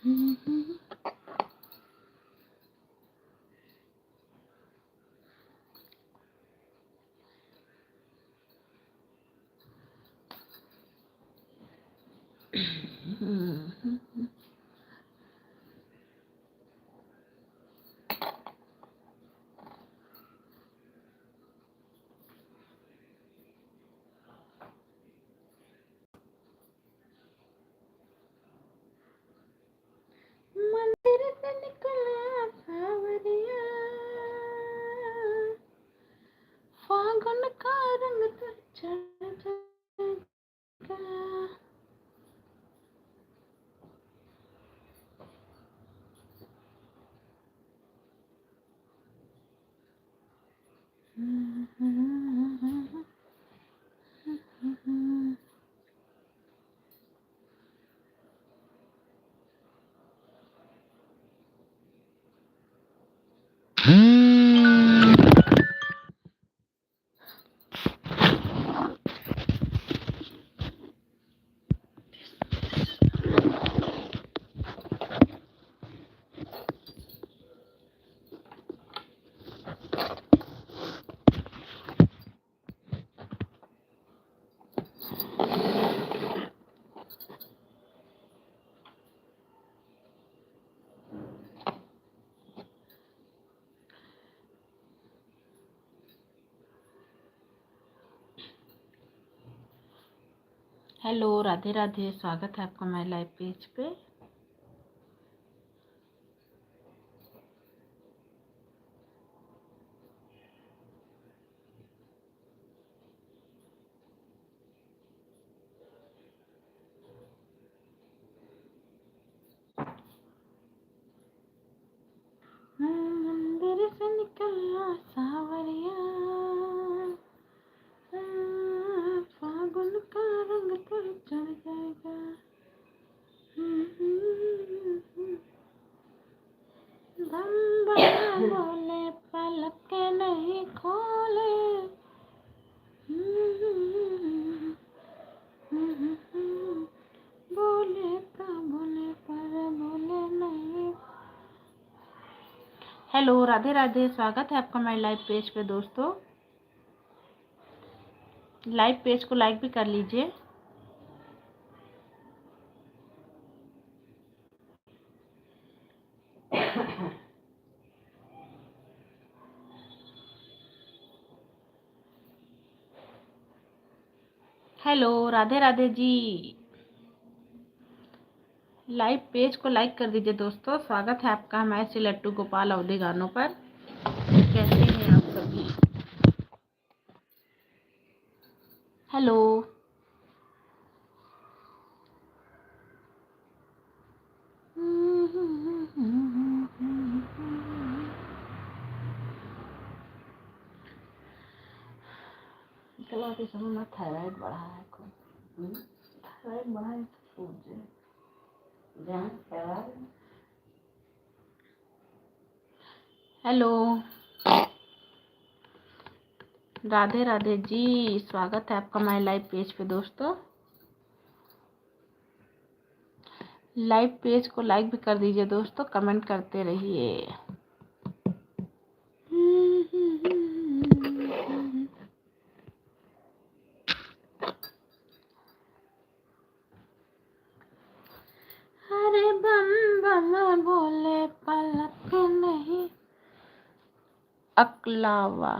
मंदिर से निकला सावरिया, फागुन का रंग तो चढ़ जाएगा। हेलो, राधे राधे, स्वागत है आपका मेरे लाइव पेज पे। मंदिर से निकला सावरिया, फागुन का रंग तो चढ़ जाएगा। बम बम बोले पलक नहीं खोले, बोले तो बोले पर बोले नहीं। हेलो, राधे राधे, स्वागत है आपका मेरे लाइव पेज पे दोस्तों। लाइव पेज को लाइक भी कर लीजिए। Hello, Radhe Radhe ji, live page को लाइक कर दीजिए दोस्तों। स्वागत है आपका हमारे श्री लट्टू गोपाल अवधि गानों पर। कैसे हैं आप सभी? हेलो, के समय में थायराइड बढ़ा है, थायराइड बढ़ा है तो सूझ जाए। हेलो, राधे राधे जी, स्वागत है आपका हमारे लाइव पेज पे दोस्तों। लाइव पेज को लाइक भी कर दीजिए दोस्तों, कमेंट करते रहिए। अरे बम बम बोले पलक नहीं, अकलावा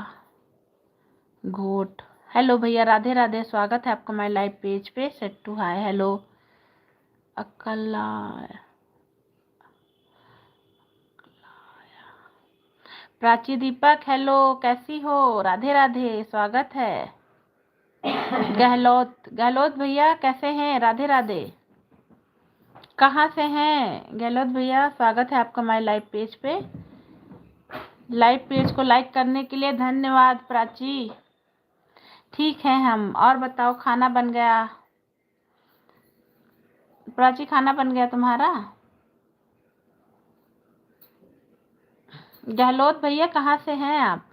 घोट। हेलो भैया, राधे राधे, स्वागत है आपका हमारे लाइव पेज पे। सेट्टू हाय, हेलो। अकला प्राची दीपक, हेलो, कैसी हो? राधे राधे, स्वागत है। गहलोत भैया कैसे हैं? राधे राधे। कहाँ से हैं गहलोत भैया? स्वागत है आपका हमारे लाइव पेज पे। लाइव पेज को लाइक करने के लिए धन्यवाद प्राची। ठीक है हम। और बताओ, खाना बन गया? प्राची, खाना बन गया तुम्हारा? गहलोत भैया कहाँ से हैं आप?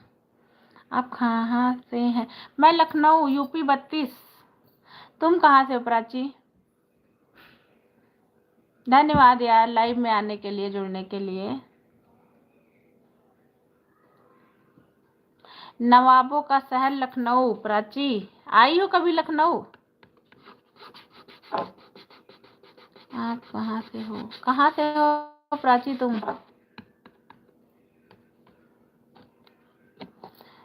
आप कहाँ से हैं? मैं लखनऊ, यूपी 32। तुम कहाँ से हो प्राची? धन्यवाद यार लाइव में आने के लिए, जुड़ने के लिए। नवाबों का शहर लखनऊ। प्राची, आई हो कभी लखनऊ? आप कहाँ से हो? कहाँ से हो प्राची तुम?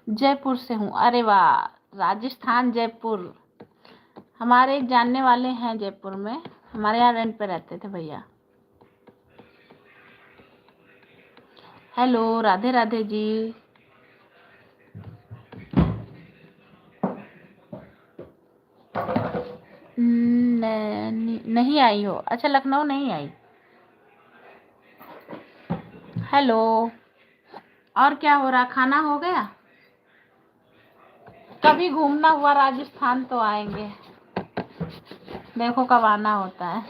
जयपुर से हूँ। अरे वाह, राजस्थान, जयपुर। हमारे एक जानने वाले हैं जयपुर में, हमारे यहाँ रेंट पे रहते थे भैया। हेलो, राधे राधे जी। नहीं आई हो? अच्छा, लखनऊ नहीं आई। हेलो, और क्या हो रहा? खाना हो गया? कभी घूमना हुआ राजस्थान तो आएंगे, देखो कब आना होता है।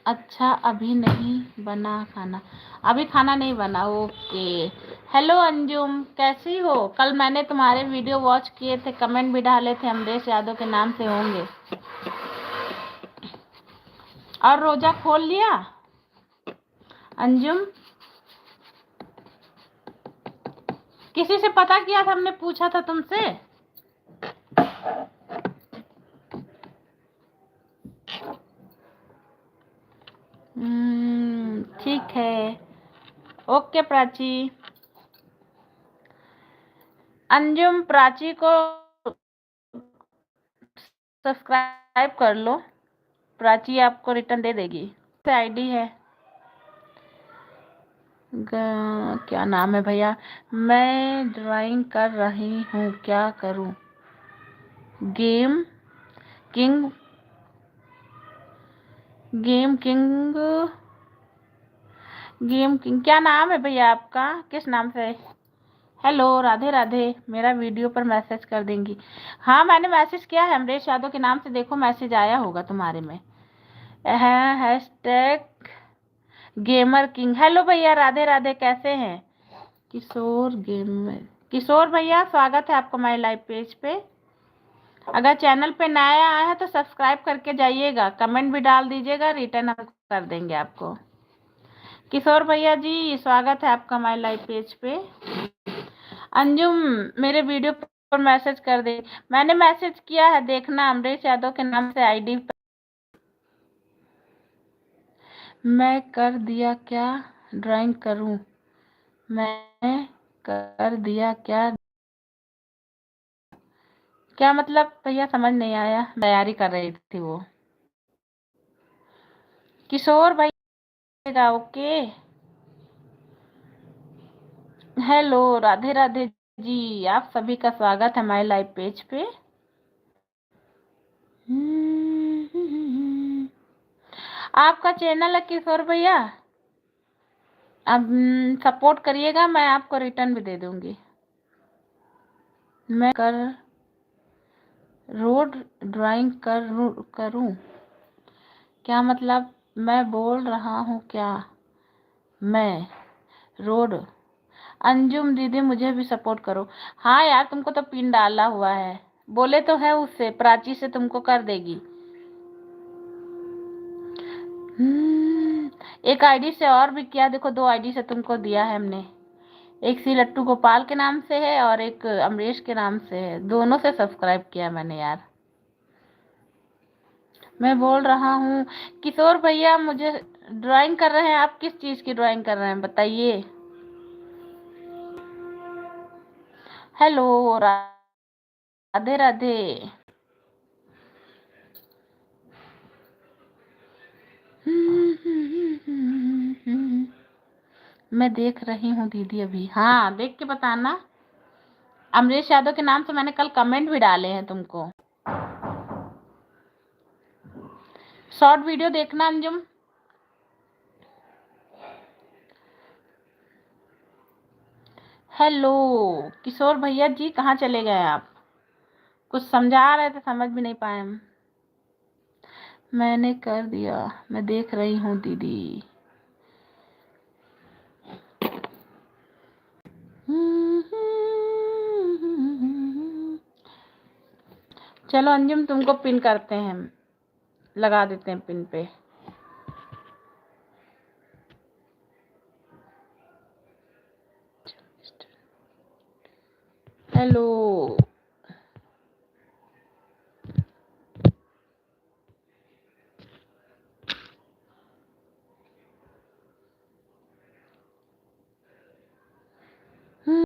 अच्छा, अभी नहीं बना खाना? अभी खाना नहीं बना, ओके। हेलो अंजुम, कैसी हो? कल मैंने तुम्हारे वीडियो वॉच किए थे, कमेंट भी डाले थे, अमरीश यादव के नाम से होंगे। और रोजा खोल लिया अंजुम? किसी से पता किया था? हमने पूछा था तुमसे। ठीक है, ओके प्राची। अंजुम, प्राची को सब्सक्राइब कर लो, प्राची आपको रिटर्न दे देगी। आईडी है, क्या नाम है भैया? मैं ड्राइंग कर रही हूँ, क्या करूँ? Game king, game king, game king, क्या नाम है भैया आपका? किस नाम से? हेलो, राधे राधे। मेरा वीडियो पर मैसेज कर देंगी? हाँ, मैंने मैसेज किया है अमरीश यादव के नाम से, देखो मैसेज आया होगा तुम्हारे में। Hashtag gamer king. हेलो भैया, राधे राधे, कैसे हैं? किशोर गेमर, किशोर भैया स्वागत है आपका हमारे लाइव पेज पे। अगर चैनल पे नया आया है तो सब्सक्राइब करके जाइएगा, कमेंट भी डाल दीजिएगा, रिटर्न हम कर देंगे आपको। किशोर भैया जी स्वागत है आपका हमारे लाइव पेज पे। अंजुम, मेरे वीडियो पर मैसेज कर दे। मैंने मैसेज किया है, देखना, अमरीश यादव के नाम से आईडी। मैं कर दिया क्या? ड्राइंग करूं? मैं कर दिया क्या? क्या मतलब भैया, समझ नहीं आया। तैयारी कर रही थी वो। किशोर भैया, ओके। हेलो, राधे राधे जी, आप सभी का स्वागत है हमारे लाइव पेज पे। आपका चैनल है किशोर भैया, अब सपोर्ट करिएगा, मैं आपको रिटर्न भी दे दूंगी। मैं कर रोड ड्राइंग करूं? क्या मतलब? मैं बोल रहा हूँ क्या? मैं रोड। अंजुम दीदी, मुझे भी सपोर्ट करो। हाँ यार, तुमको तो पिन डाला हुआ है, बोले तो है उससे, प्राची से तुमको कर देगी। एक आईडी से और भी किया, देखो 2 आईडी से तुमको दिया है हमने। एक सी लट्टू गोपाल के नाम से है और एक अमरीश के नाम से है, दोनों से सब्सक्राइब किया मैंने यार। मैं बोल रहा हूँ किशोर भैया, मुझे ड्राइंग कर रहे हैं। आप किस चीज की ड्राइंग कर रहे हैं बताइए? हेलो, राधे राधे। मैं देख रही हूँ दीदी अभी। हाँ, देख के बताना। अमरीश यादव के नाम से मैंने कल कमेंट भी डाले हैं तुमको। शॉर्ट वीडियो देखना अंजुम। हेलो किशोर भैया जी, कहाँ चले गए आप? कुछ समझा रहे थे, समझ भी नहीं पाए हम। मैंने कर दिया, मैं देख रही हूँ दीदी। चलो अंजुम तुमको पिन करते हैं, लगा देते हैं पिन पे। हेलो